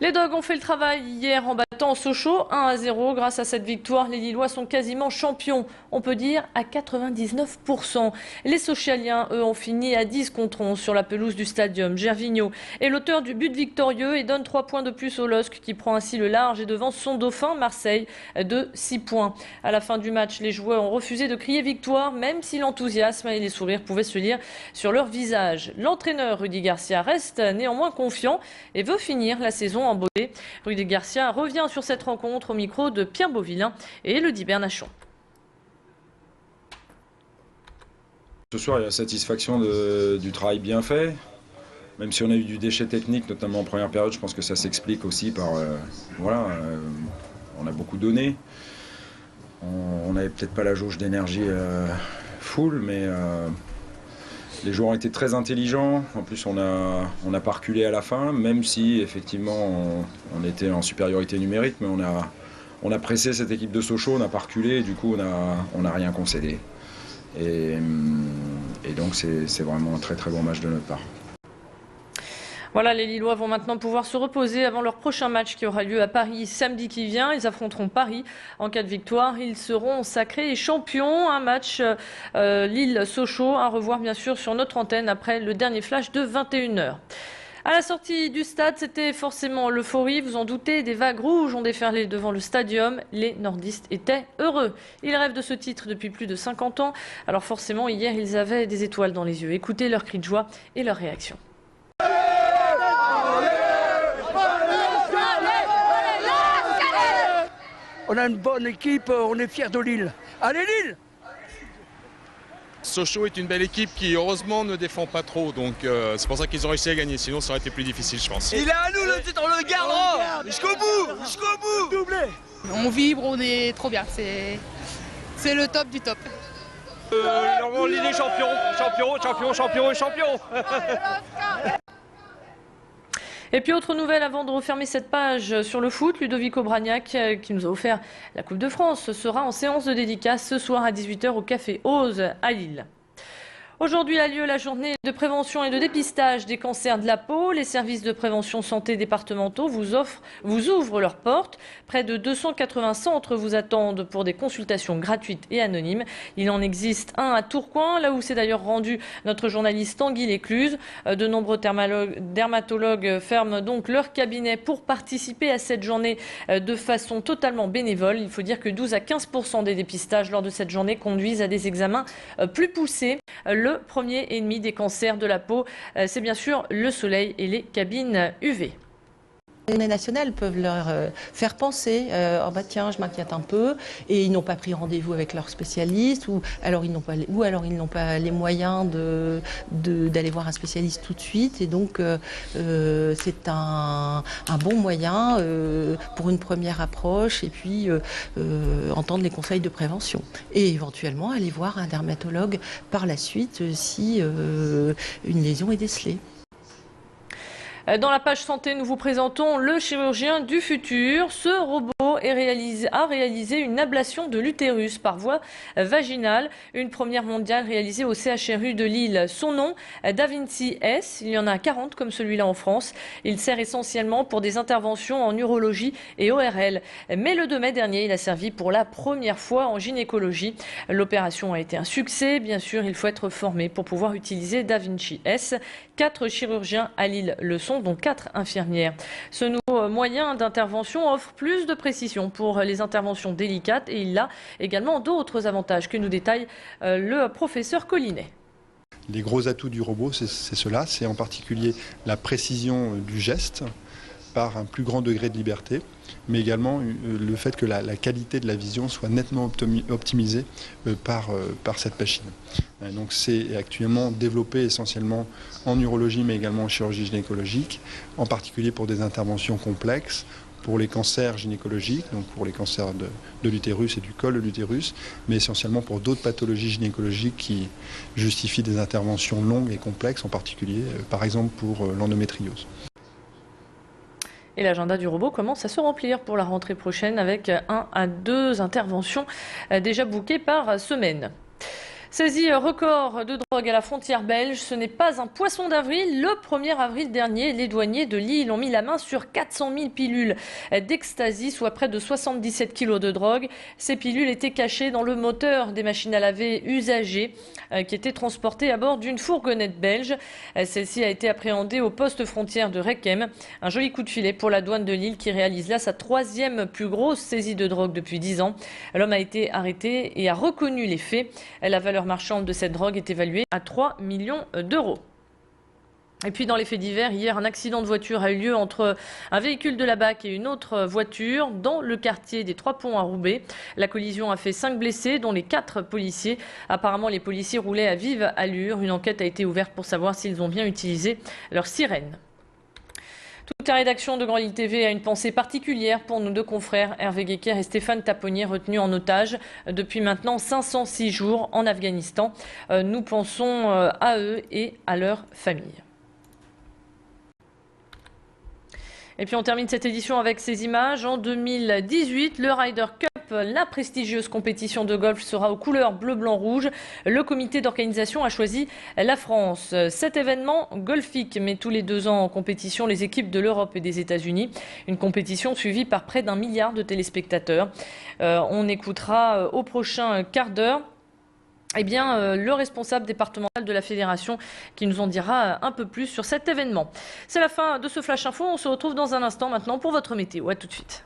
Les Dogs ont fait le travail hier en battant Sochaux 1-0. Grâce à cette victoire, les Lillois sont quasiment champions, on peut dire à 99%. Les Sochaliens, eux, ont fini à 10 contre 11 sur la pelouse du stadium. Gervinho est l'auteur du but victorieux et donne 3 points de plus au LOSC qui prend ainsi le large et devant son dauphin Marseille de 6 points. À la fin du match, les joueurs ont refusé de crier victoire, même si l'enthousiasme et les sourires pouvaient se lire sur leur visage. L'entraîneur Rudy Garcia reste néanmoins confiant et veut finir la saison en beauté. Rudy Garcia revient sur cette rencontre au micro de Pierre Beauvillain et Elodie Bernachon. Ce soir, il y a la satisfaction du travail bien fait. Même si on a eu du déchet technique, notamment en première période, je pense que ça s'explique aussi par... on a beaucoup donné. On n'avait peut-être pas la jauge d'énergie full, mais les joueurs ont été très intelligents. En plus, on n'a pas reculé à la fin, même si effectivement on était en supériorité numérique, mais on a pressé cette équipe de Sochaux, on n'a pas reculé, et du coup on n'a rien concédé. Et donc c'est vraiment un très très bon match de notre part. Voilà, les Lillois vont maintenant pouvoir se reposer avant leur prochain match qui aura lieu à Paris samedi qui vient. Ils affronteront Paris. En cas de victoire, ils seront sacrés champions. Un match Lille-Sochaux à revoir bien sûr sur notre antenne après le dernier flash de 21h. À la sortie du stade, c'était forcément l'euphorie, vous en doutez, des vagues rouges ont déferlé devant le stadium. Les nordistes étaient heureux. Ils rêvent de ce titre depuis plus de 50 ans. Alors forcément, hier, ils avaient des étoiles dans les yeux. Écoutez leurs cris de joie et leurs réactions. On a une bonne équipe, on est fiers de Lille. Allez Lille! Sochaux est une belle équipe qui heureusement ne défend pas trop, donc c'est pour ça qu'ils ont réussi à gagner, sinon ça aurait été plus difficile je pense. Il est à nous le titre, on le gardera jusqu'au bout, Doublé. On vibre, on est trop bien, c'est le top du top. Normalement Lille est champion. Et puis autre nouvelle avant de refermer cette page sur le foot, Ludovico Bragnac qui nous a offert la Coupe de France sera en séance de dédicace ce soir à 18h au Café Ose à Lille. Aujourd'hui a lieu la journée de prévention et de dépistage des cancers de la peau. Les services de prévention santé départementaux vous ouvrent leurs portes. Près de 280 centres vous attendent pour des consultations gratuites et anonymes. Il en existe un à Tourcoing, là où s'est d'ailleurs rendu notre journaliste Tanguy Lécluse. De nombreux dermatologues ferment donc leur cabinet pour participer à cette journée de façon totalement bénévole. Il faut dire que 12 à 15% des dépistages lors de cette journée conduisent à des examens plus poussés. Le premier ennemi des cancers de la peau, c'est bien sûr le soleil et les cabines UV. Les données nationales peuvent leur faire penser oh bah tiens, je m'inquiète un peu, et ils n'ont pas pris rendez-vous avec leur spécialiste, ou alors ils n'ont pas les moyens d'aller voir un spécialiste tout de suite, et donc c'est un bon moyen pour une première approche, et puis entendre les conseils de prévention, et éventuellement aller voir un dermatologue par la suite si une lésion est décelée. Dans la page santé, nous vous présentons le chirurgien du futur. Ce robot a réalisé une ablation de l'utérus par voie vaginale, une première mondiale réalisée au CHRU de Lille. Son nom, DaVinci S. Il y en a 40 comme celui-là en France. Il sert essentiellement pour des interventions en urologie et ORL. Mais le 2 mai dernier, il a servi pour la première fois en gynécologie. L'opération a été un succès. Bien sûr, il faut être formé pour pouvoir utiliser DaVinci S. 4 chirurgiens à Lille le sont, dont 4 infirmières. Ce nouveau moyen d'intervention offre plus de précision pour les interventions délicates et il a également d'autres avantages que nous détaille le professeur Collinet. Les gros atouts du robot, c'est cela, c'est en particulier la précision du geste par un plus grand degré de liberté, mais également le fait que la qualité de la vision soit nettement optimisée par cette machine. Donc c'est actuellement développé essentiellement en urologie, mais également en chirurgie gynécologique, en particulier pour des interventions complexes, pour les cancers gynécologiques, donc pour les cancers de l'utérus et du col de l'utérus, mais essentiellement pour d'autres pathologies gynécologiques qui justifient des interventions longues et complexes, en particulier par exemple pour l'endométriose. Et l'agenda du robot commence à se remplir pour la rentrée prochaine avec 1 à 2 interventions déjà bookées par semaine. Saisie record de drogue à la frontière belge, ce n'est pas un poisson d'avril. Le 1er avril dernier, les douaniers de Lille ont mis la main sur 400 000 pilules d'ecstasy, soit près de 77 kilos de drogue. Ces pilules étaient cachées dans le moteur des machines à laver usagées qui étaient transportées à bord d'une fourgonnette belge. Celle-ci a été appréhendée au poste frontière de Reckem. Un joli coup de filet pour la douane de Lille qui réalise là sa 3e plus grosse saisie de drogue depuis 10 ans. L'homme a été arrêté et a reconnu les faits. La valeur marchande de cette drogue est évaluée à 3 millions d'euros. Et puis dans les faits divers, hier, un accident de voiture a eu lieu entre un véhicule de la BAC et une autre voiture dans le quartier des Trois Ponts à Roubaix. La collision a fait 5 blessés, dont les 4 policiers. Apparemment, les policiers roulaient à vive allure. Une enquête a été ouverte pour savoir s'ils ont bien utilisé leur sirène. Toute la rédaction de Grand Lille TV a une pensée particulière pour nos 2 confrères, Hervé Guéquer et Stéphane Taponnier, retenus en otage depuis maintenant 506 jours en Afghanistan. Nous pensons à eux et à leurs familles. Et puis on termine cette édition avec ces images. En 2018, le Ryder Cup, la prestigieuse compétition de golf, sera aux couleurs bleu, blanc, rouge. Le comité d'organisation a choisi la France. Cet événement golfique met tous les 2 ans en compétition les équipes de l'Europe et des États-Unis. Une compétition suivie par près d'1 milliard de téléspectateurs. On écoutera au prochain quart d'heure le responsable départemental de la fédération qui nous en dira un peu plus sur cet événement. C'est la fin de ce Flash Info. On se retrouve dans un instant maintenant pour votre météo. À tout de suite.